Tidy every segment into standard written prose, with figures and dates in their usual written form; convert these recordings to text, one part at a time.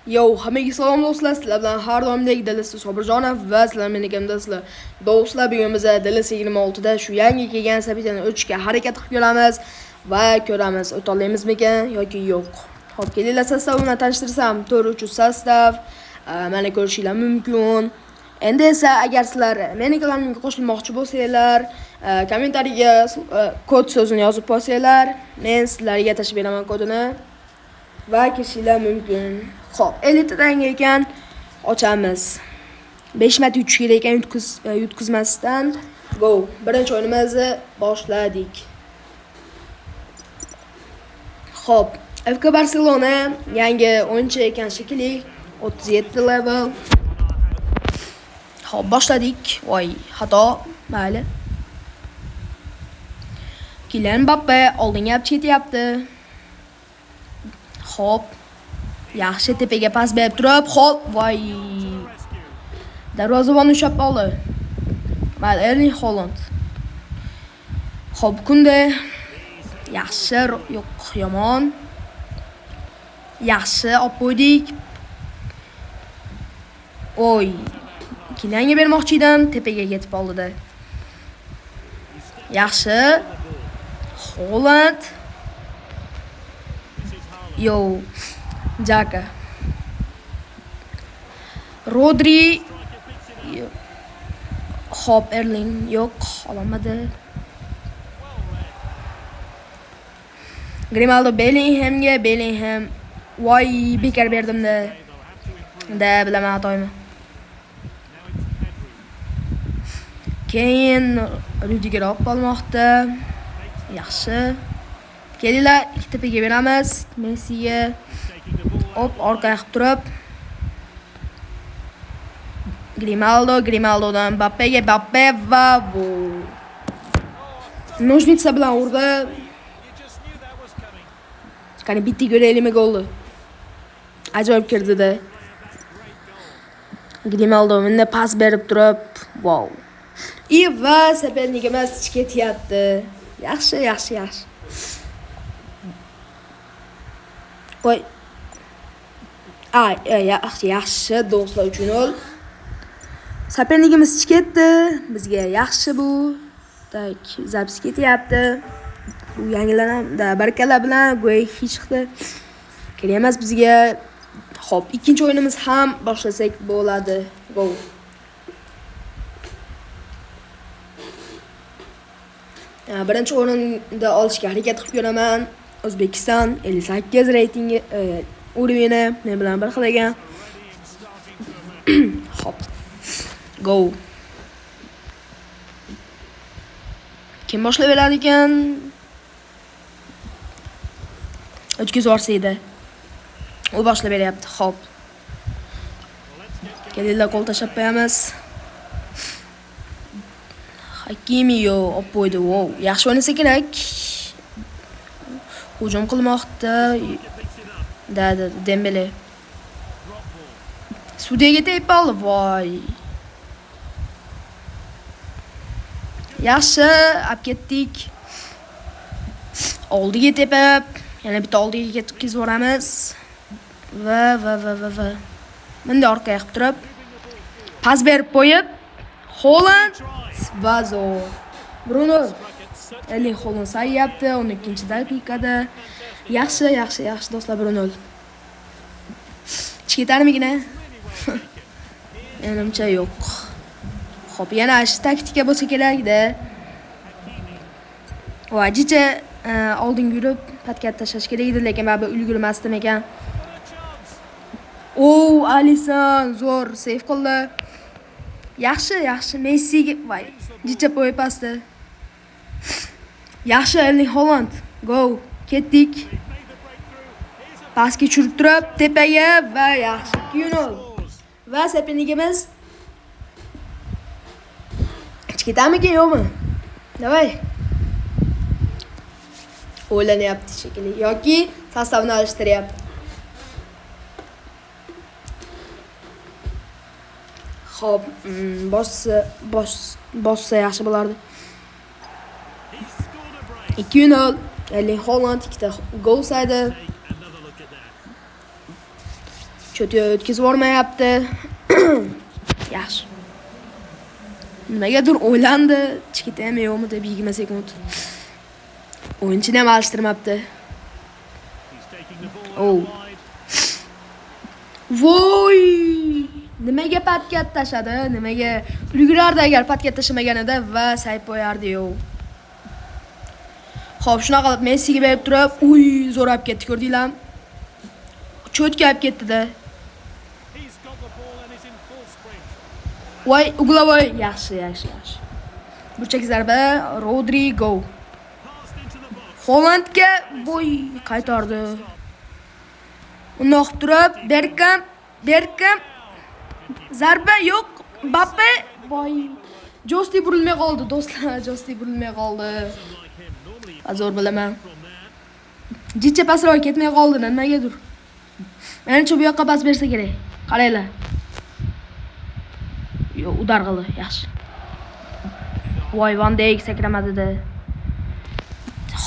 Yo, hammaga salom do'stlar. Sizlar bilan har doimdek Dilisi Sobirjonov va sizlar meni kimdasizlar. Do'stlar, bugun biz Dilisi 26 da shu yangi kelgan sabitani o'tishga harakat qilib ko'ramiz va ko'ramiz o'ta olamizmikan yoki yo'q. Xo'p, kelinglar sostavini tanishtirsam, 4 sostav. Mana ko'rishinglar mumkin. Endi esa agar sizlar meni kanalimga qo'shilmoqchi bo'lsanglar, kommentariyaga kod so'zini yozib qo'ysanglar, men sizlarga tashib beraman kodini va kirishinglar mumkin. Xo'p, 50 tanga ekan ochamiz. 5 marta yutish kerak ekan yutqizmasdan. Go. Birinchi o'yinimizni boshladik. Xo'p, FC Barcelona yangi o'yinchi ekan shekilli, 37 level. Xo'p, boshladik. Voy, xato. Mayli. Kylian Mbappe oldinga olib ketyapti. Xo'p. Yaxshi tepaga pas berib turib, xo'p, voy. Darvozabonni ushlab oldi. Mayli, Erling Haaland. Xo'p, Kunde. Yaxshi, yo'q, yomon. Yaxshi, olib qo'ydik. Oy. Kylianga bermoqchi edim, tepaga yetib oldi-da. Yaxshi. Haaland. Yo. Jaka. Rodri. Xo'p, Erling yo'q, olmadi. Grimaldo Bellingham. Voy, bekor berdim-da. Bilaman xatoymi. Keyin Rudiger olib qolmoqda. Yaxshi. Kelinglar, ikki tepaga beramiz. Messiga. Hop, orqaga qilib turib. Grimaldodan Mbappe va Nojnitsa bilan urdi. Qani bitta ko'raylikmi golni. Ajoyib kirdi-da. Grimaldo menda pas berib turib, wow. Va sopernikimiz ketyapti. Yaxshi. Voy. Yaxshi do'stlar uchun ol. Sopernikimiz ketdi. Bizga yaxshi bu. Tak, zapis ketyapti. Bu yangilanadi. Barakalar bilan go'y chiqdi. Kerak emas bizga. Xo'p, ikkinchi o'yinimiz ham boshlasak bo'ladi. Go. Birinchi o'rinda olishga harakat qilib ko'raman. O'zbekiston 58 reytingi o'rni men bilan bir xil ekan. Hop. Go. Kim boshlab beradi ekan? O'tkazib yuborsa edi. U boshlab beryapti. Hop. Kelinglar, qo'l tashlab qo'yamiz. Hakimi olib qo'ydi. Wow, yaxshi o'ynasa kerak. Hujum qilmoqda. Dembele. Sudiyaga tepib oldi. Voy. Yaxshi, olib ketdik. Oldiga tepib, yana bitta oldiga ketkizib yuboramiz. Va. Menda orqaga qilib turib, pas berib qo'yib, Haaland vazo. Bruno Erling Haaland sayyapti 12-daqiqada. Yaxshi do'stlar, Bruno. Chiqarmigina. Menimcha yo'q. Xo'p, yana shu taktika bo'lsa kerak-da. Vajicha oldin yurib, patkat tashlash kerak edi, lekin baribir ulgurmasdim ekan. Alisson zo'r save qildi. Yaxshi. Messiga voy. Jicha qo'yib pastda. Yaxshi, Erling Haaland. Go. Ketdik. Pasga tushirib turib, tepaga va yaxshi. 2-0. Va sopernikimiz ketamikin yo'qmi? Davay. O'ylanyapti shekilli yoki sostavni alishtiryapti. Xo'p, bossa yaxshi bo'lardi. 2-0. Erling Haaland ikkita gol saydi. Cho'tga o'tkazib yubormayapti. Yaxshi. Nimagadir o'ylandi, chikitami yo'qmi deb 20 sekund. O'yinchini ham alishtirmabdi. Oh. Voy! Nimaga patkat tashadi? Nimaga ulgurardi agar patkat tashamaganida va sayb qo'yardi-yu. Xo'p, shunaqa qilib Messiga berib turib, zo'rab ketdi, ko'rdinglarmi? Cho'tga olib ketdi-da. Voy, uglovoy, yaxshi. Burchak zarba, Rodrigo. Hollandga voy qaytardi. Uni qilib turib, Bergkamp. Zarba yo'q, Mbappe. Voy. Josti burilmay qoldi, do'stlar, Zo'r bilaman. Jicha pasroq ketmay qoldi, nimagadir. Menimcha bu yoqqa pas bersa kerak. Qaranglar. Yo'q, udar qildi, yaxshi. Voy, Van Dijk sakramadi-da.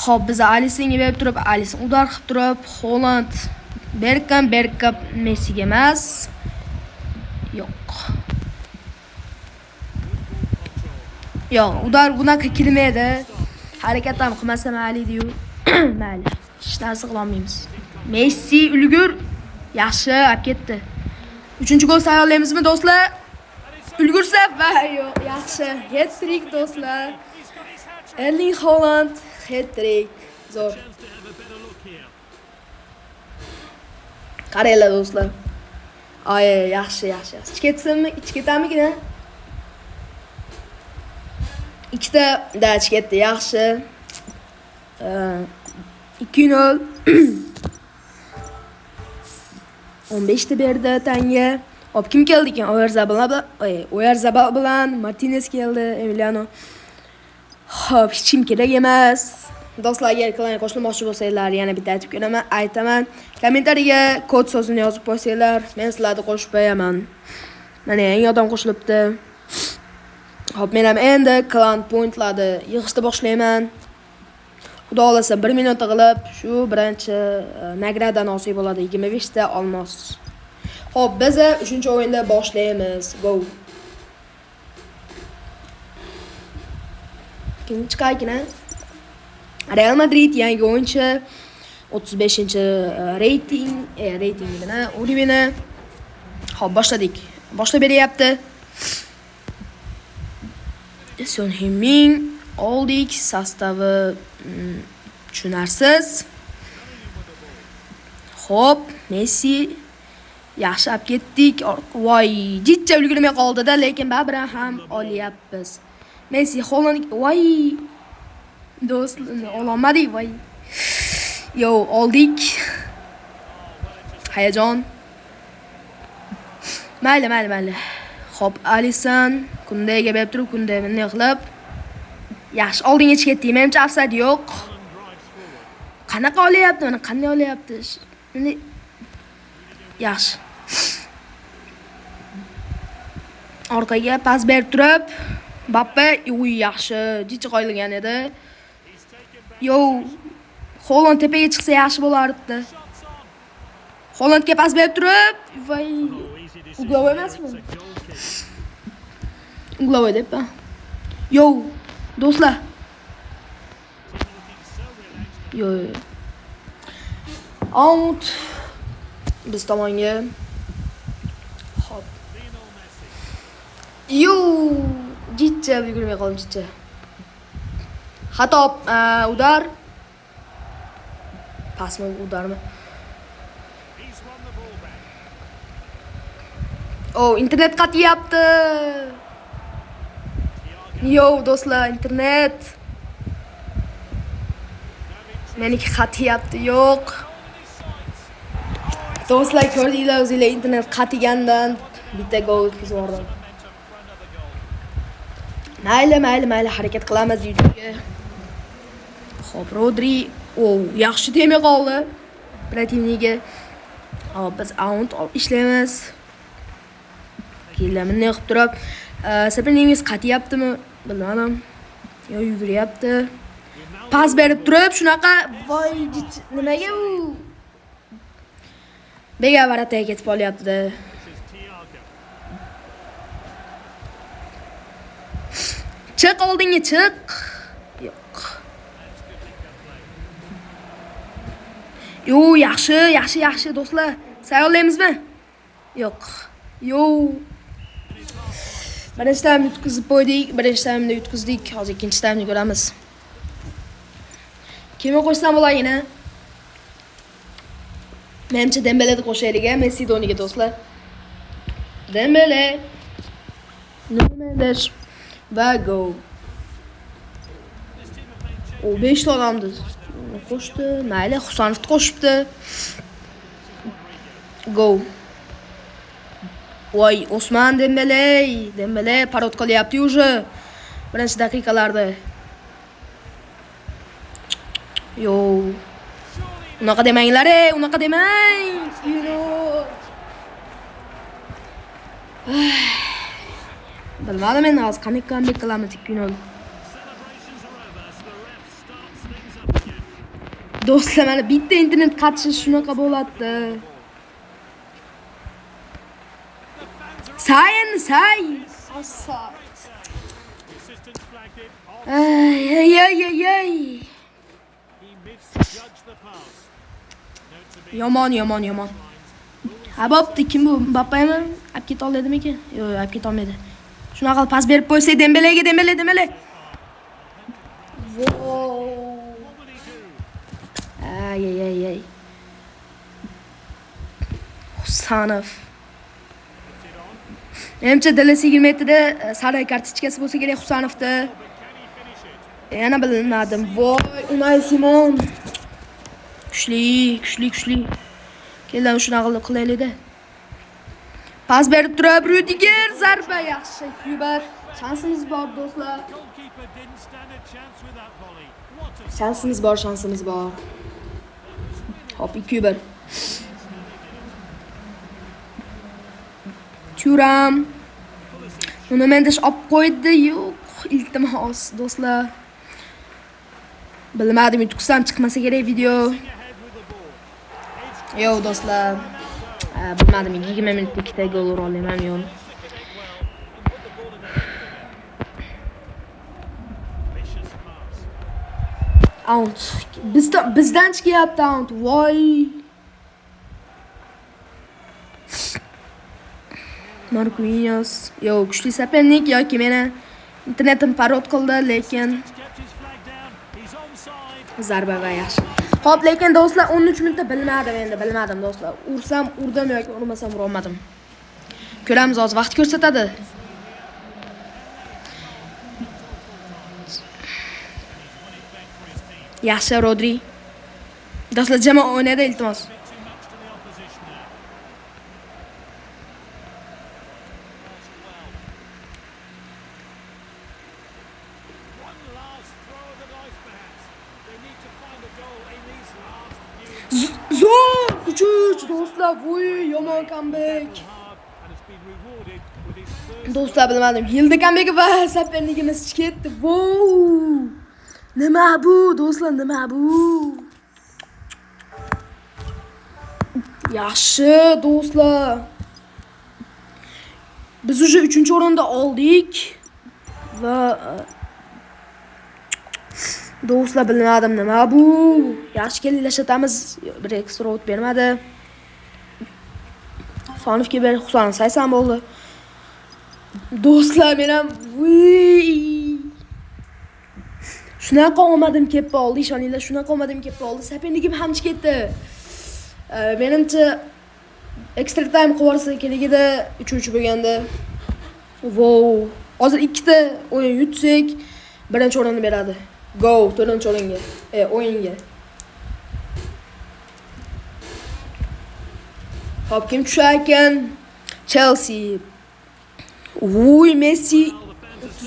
Xo'p, biz Alissonga berib turib, Alisson udar qilib turib, Holland, Bergkamp Messiga emas. Yo'q. Yo'q, udar bunaqa kirmaydi. Harakat ham qilmasa mayli-yu. Mayli. Hech narsa qila olmaymiz. Messi ulgur. Yaxshi, olib ketdi. 3-gol sayyollaymizmi do'stlar? Ulgursa va yo'q, yaxshi. Hat-trick do'stlar. Erling Haaland hat-trick. Zo'r. Qaranglar do'stlar. Ay, yaxshi. Ketamikin-a? Ikkita dach ketdi, yaxshi. 2-0. 15 ta berdi tanga. Hop, kim keldi ekan? Oyarzabal bilan Martinez keldi, Emiliano. Hop, hech kim kerak emas. Do'stlar, agar kanalga qo'shilmoqchi bo'lsanglar, yana bitta aytaman. Kommentariyaga kod so'zini yozib qo'ysanglar, men sizlarni qo'shib qo'yaman. Mana yangi odam qo'shilibdi. Hop, men ham endi clan pointlarni yig'ishni boshlayman. Xudo xolasa 1 minutda qilib shu birinchi nagradan nasib bo'ladi, 25 ta olmos. Hop, biz 3-o'yinda boshlaymiz. Go. Kim chiqaykin-a? Real Madrid yangi o'yinchi, 35-reytingini, Uribini. Hop, boshladik. Boshlab beryapti. Son Heung-min oldik, sostavi tushunarsiz. Hop, Messi yaxshi olib ketdik. Voy, jicha ulgurmay qoldi-da, lekin baribir ham olyapmiz. Messi Holland, voy. Do'stlar, ololmadik, voy. Yo, oldik. Hayajon. Mayli. Hop, Alisson Kundega berib turib, Kunde bunday qilib. Yaxshi, oldinga chiqib ketdi. Menimcha ofsayd yo'q. Qanaqa olyapti? Mana qanday olyapti? Endi yaxshi. Orqaga pas berib turib, Mbappe, yaxshi, jicha qo'yilgan edi. Yo, Holland tepaga chiqsa yaxshi bo'lardi. Hollandga pas berib turib, voy, uglovoy emasmi? Uglovoy deb-a. Yo, do'stlar. Yo. Out. Biz tomonga. Hop. Yo, jicha yugurmay qoldim, jicha. Xato, udar. Pasmi, udarmi? Oh, internet qatyapti. Yo, do'stlar, internet. Meniki qatyapti, yo'q. Do'stlar, ko'rdinglar, o'zinglar internet qatigandan bitta gol o'tkazib yubordim. Mayli, harakat qilamiz YouTube'ga. Xo'p, Rodri, yaxshi temay qoldi. Protivniga. Hop, biz aunt ishlaymiz. Kelamni qilib turib, Sapiningiz qatyaptimi? Bilmadim. Yo, yuguryapti. Pas berib turib, shunaqa, voy, nimaga u? Bega varataga ketib olyapti-da. Chiq oldinga, chiq. Yo'q. Yo, yaxshi do'stlar. Sayyorlaymizmi? Yo'q. Yo. Birinchi taymni yutkazib qo'ydik, birinchi taymni yutkazdik. Hozir ikkinchi taymni ko'ramiz. Kimni qo'shsam bo'layini? Menimcha Dembeleni qo'shaylik, Messi o'rniga do'stlar. Dembele. Nuno Mendes va go. O 5 ta odamni qo'shdi. Mayli, Husanovni qo'shibdi. Go. Voy, Osman Dembele parod qilyapti уже. Birinchi daqiqalarda. Yo. Unaqa demanglar, unaqa demang. Bilmadim men hozir qanday comeback qilamiz 2-0. Do'stlar, mana bitta internet qatishi shunaqa bo'ladi. Say. Offside. Ay. Yomon. Ha, bo'pti, kim bu? Mbappemi? Olib keta oladimi-ki? Yo'q, olib keta olmaydi. Shunaqa pas berib qo'ysak Dembele. Wow. Ay. Husanov. Menimcha DLC 27da sariq kartochkasi bo'lsa kerak Husanovda. Yana bilmadim. Voy, Unai Simon. Kuchli. Keldan shunaqa qilaylik-da. Pas berib turib, Rudiger zarba yaxshi. Kubar. Shansimiz bor do'stlar. Shansimiz bor. Hop, 2-1. Turam. Nuno Mendes olib qo'ydi. Yo'q, iltimos do'stlar. Bilmadim, yutuqsam chiqmasa kerak video. Yo'q do'stlar. Bilmadim, 20 minutda ikkita gol ura olaman yo'q. Out. Bizdan chiqyapti out. Voy. Marquinhos. Yo, kuchli sopernik yoki meni internetim parod qildi, lekin zarba va yaxshi. Xo'p, lekin do'stlar 13 minutda bilmadim do'stlar. Ursam urdim yoki urmasam urolmadim. Ko'ramiz, hozir vaqt ko'rsatadi. Yaxshi Rodri. Do'stlar, jamoa o'ynaydi, iltimos. Zo'r kuch do'stlar, voy, yomon comeback. Do'stlar, bilmadim, yilda comeback va soperligimiz ketdi. Wow! Nima bu do'stlar, nima bu? Yaxshi do'stlar. Biz уже 3-o'rinda oldik va do'stlar, bilmadim nima bu. Yaxshi kelishlatamiz. Bir ekstra o't bermadi. Husanovga ber, Husanov 80 bo'ldi. Do'stlar, men ham shunaqa omadim kelib qoldi, ishoninglar, shunaqa omadim kelib qoldi. Soperligim ham ketdi. Menimcha extra time qo'yarsa kerak edi 3-3 bo'lganda. Wow. Hozir ikkita o'yin yutsak, birinchi o'rinni beradi. Go, 4-o'ringa. O'yinga. Hop, kim tushar ekan? Chelsea. Voy, Messi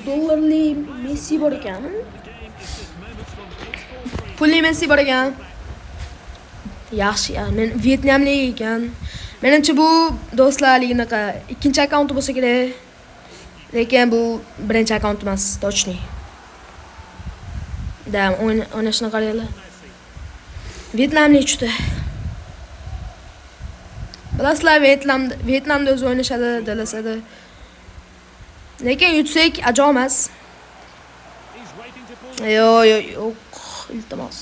$30 Messi bor ekan. Pulli Messi bor ekan. Yaxshi, men Vyetnamlik ekan. Menimcha bu do'stlar liginaqa ikkinchi akkaunt bo'lsa kerak. Lekin bu birinchi akkaunt emas, точно. Da, o'ynashni qaranglar. Vyetnamlik juda. Bilasizlar, Vyetnamda o'zi o'ynashadi, dalasada. Lekin yutsak ajoyib emas. Yo'q, iltimos.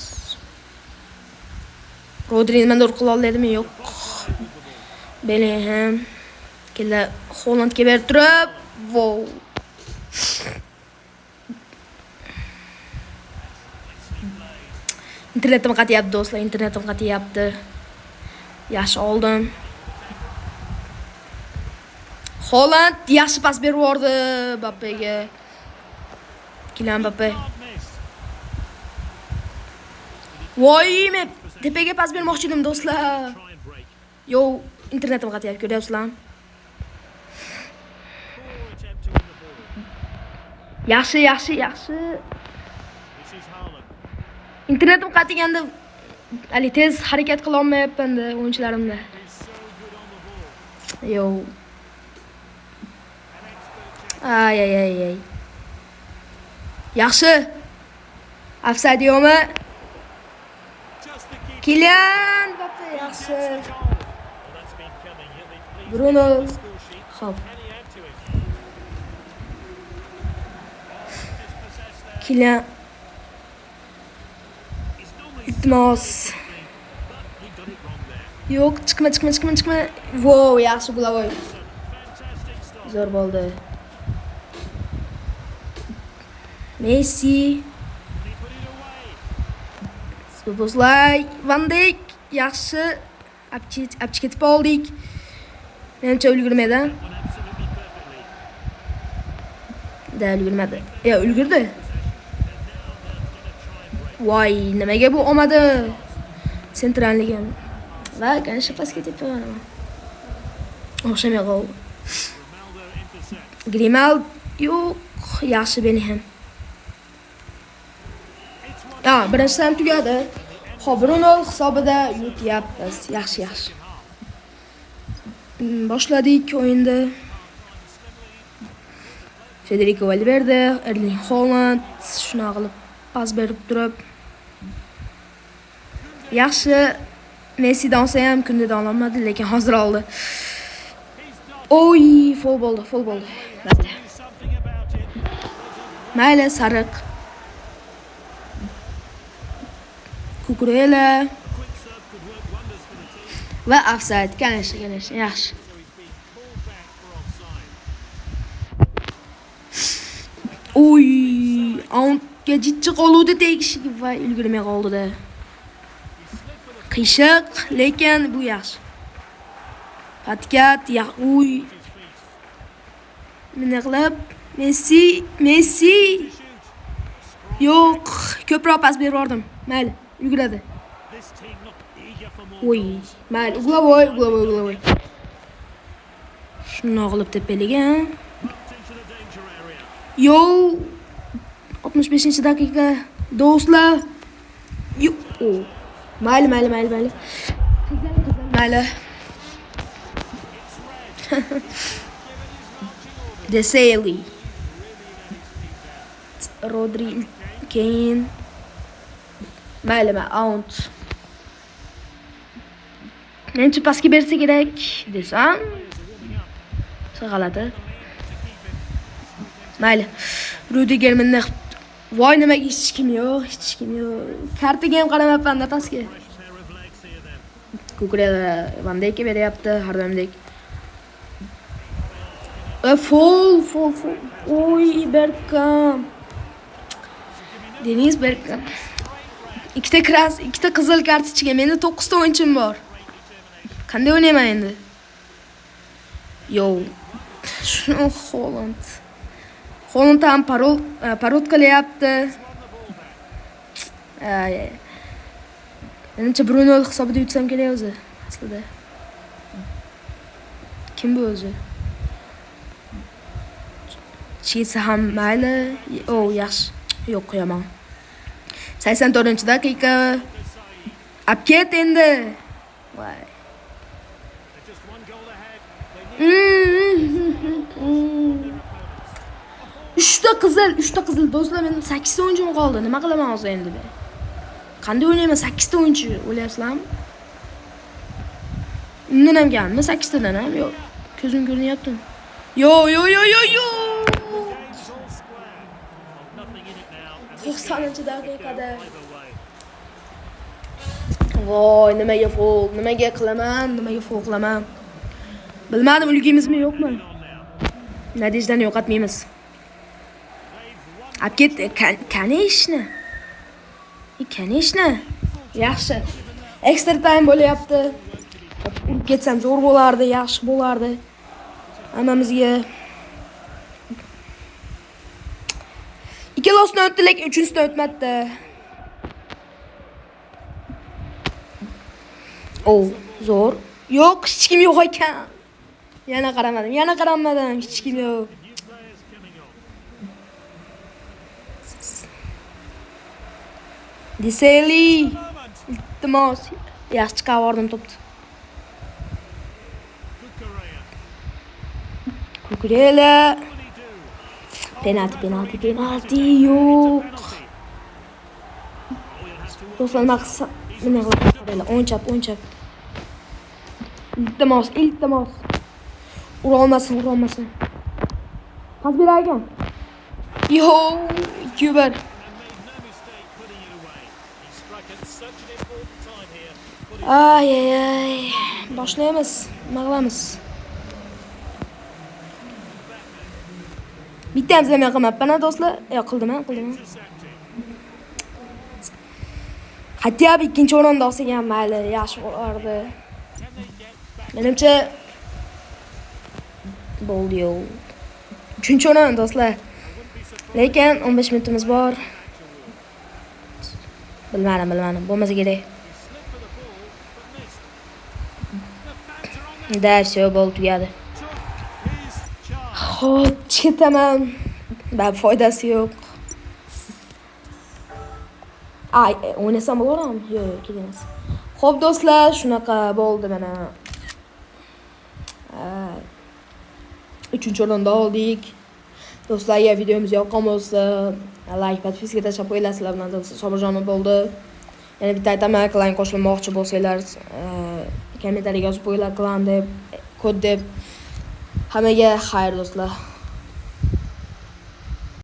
Rodri'ni men dur qila oladimi? Yo'q. Bellingham kela Hollandga berib turib, wow. Internetim qatyapti do'stlar, internetim qatyapti. Yaxshi oldim. Holland yaxshi pas berib yubordi Mbappega. Kylian Mbappe. Voy, men tepaga pas bermoqchi edim do'stlar. Yo, internetim qatyapti, ko'ryapsizlarmi? Yaxshi. Internetim qatiganda ali tez harakat qila olmayapman-da o'yinchilarimda. Yo. Ay. Yaxshi. Offside yo'qmi? Kylian Mbappe yaxshi. Bruno. Xo'p. Kylian. İltimos. Yo'q, chiqma. Wow, yaxshi gol. Zo'r bo'ldi. Messi. Szoboszlai, Van Dijk yaxshi. Apchi ketib oldik. Menimcha ulgurmadi. Ulgurmadi. Ulgurdi. Voy, nimaga bu olmadi? Sentralligim. Va qancha pas ketib qo'yaman. O'xshamay qoldi. Grimaldo yo'q, yaxshi Bellingham. Birinchi taym tugadi. Xo'p, Bruno hisobida yutyapmiz. Yaxshi. Boshladik o'yinda. Federico Valverde, Erling Haaland shuna qilib pas berib turib. Yaxshi. Messi olsa ham kunda olmadi, lekin hozir oldi. Oy, foul bo'ldi. Mayli, sariq. Kukurela va offside. Qanish, yaxshi. Oy, aunga jiddiy qoluvdi tegishi va ulgurmay qoldi-da. Qiyshiq, lekin bu yaxshi. Patkat, uy. Mina qilib Messi. Yo'q, ko'proq pas berib yubordim. Mayli, yuguradi. Oy, mayli, uglovoy. Shuni qilib tepalagan. Yo, 65-daqiqa. Do'stlar. Yo'q. Mayli. Desailly. Rodri keyin. Mayli, out. Menimcha pasga bersa kerak desam. G'alati. Mayli. Rudiger menda voy nimaga hech kim yo'q. Kartaga ham qaramayapman-da pasga. Kukurela Van Dijkga beryapti, har doimdek. Full. Oy, Bergkamp. Deniz Bergkamp. Ikkita qizil kartochka. Menda 9 ta o'yinchim bor. Qanday o'ynayman endi? Yo. Shuni Holland ham parod qilyapti. Menimcha Bruno hisobida yutsam kerak o'zi aslida. Kim bu o'zi? Chesa ham mayli. Yaxshi. Yo'q, qo'yaman. 84-daqiqa. Apket endi. Voy. Uchta qizil do'stlar, mening 8 ta o'yinchim qoldi. Nima qilaman hozir endi men? Qanday o'ynayman 8 ta o'yinchi, o'ylayapsizlarmi? Undan ham kammi? 8 tadan ham? Yo'q. Ko'zim ko'rinyapti. Yo. Game's all square. Nothing in it now. And this 90 daqiqada. either way. Voy, nimaga foul qilaman? Bilmadim, ulgimizmi yo'qmi? On now. Nadejdani yo'qotmaymiz. Olib ketdi. Kanishni. Yaxshi. Extra time bo'lyapti. Urib ketsam zo'r bo'lardi, yaxshi bo'lardi. Hammamizga. Ikkalosidan o'tdi, lekin uchinchisidan o'tmadi. Zo'r. Yo'q, hech kim yo'q ekan. Yana qaramadim, hech kim yo'q. New players coming on. Deseli. Moment. Iltimos. Yaxshi chiqardim to'pni. Kukureya. Kukurela. What will he do? Penalti yo'q. Penalty. Oh, he'll have to Do'stlar, maqsad nima qiladi? O'ng chap. Iltimos. Ura olmasin. Pas berarkan. Yo, 2-1. and made no mistake putting it away. He struck at such an important time here. Putting Ay. Boshlaymiz. Nima qilamiz? Bittamiz ham qilmabman, do'stlar. Qildim. intercepting. Hatto ikkinchi o'rinda olsak ham mayli, yaxshi bo'lardi. Can they get back? Menimcha bo'ldi yo'q. 3-o'rin do'stlar. Lekin 15 minutimiz bor. Bilmadim. Bo'lmasa kerak. He slipped for the ball, but missed. The factor on that Da, все, bo'ldi, tugadi. took his charge. Xo'p, ketaman. Bab foydasi yo'q. O'ynasam bo'ladimi? Yo'q, ketamiz. Xo'p, do'stlar, shunaqa bo'ldi mana. 3-o'rinda oldik. Do'stlar, agar videomiz yoqqan bo'lsa, like, podpiska tashlab qo'yasizlar bilan do'stlar. Sobirjonov bo'ldi. Yana bitta aytaman, klan qo'shilmoqchi bo'lsanglar, kommentariy yozib qo'yinglar, klan deb, kod deb. Hammaga xayr do'stlar.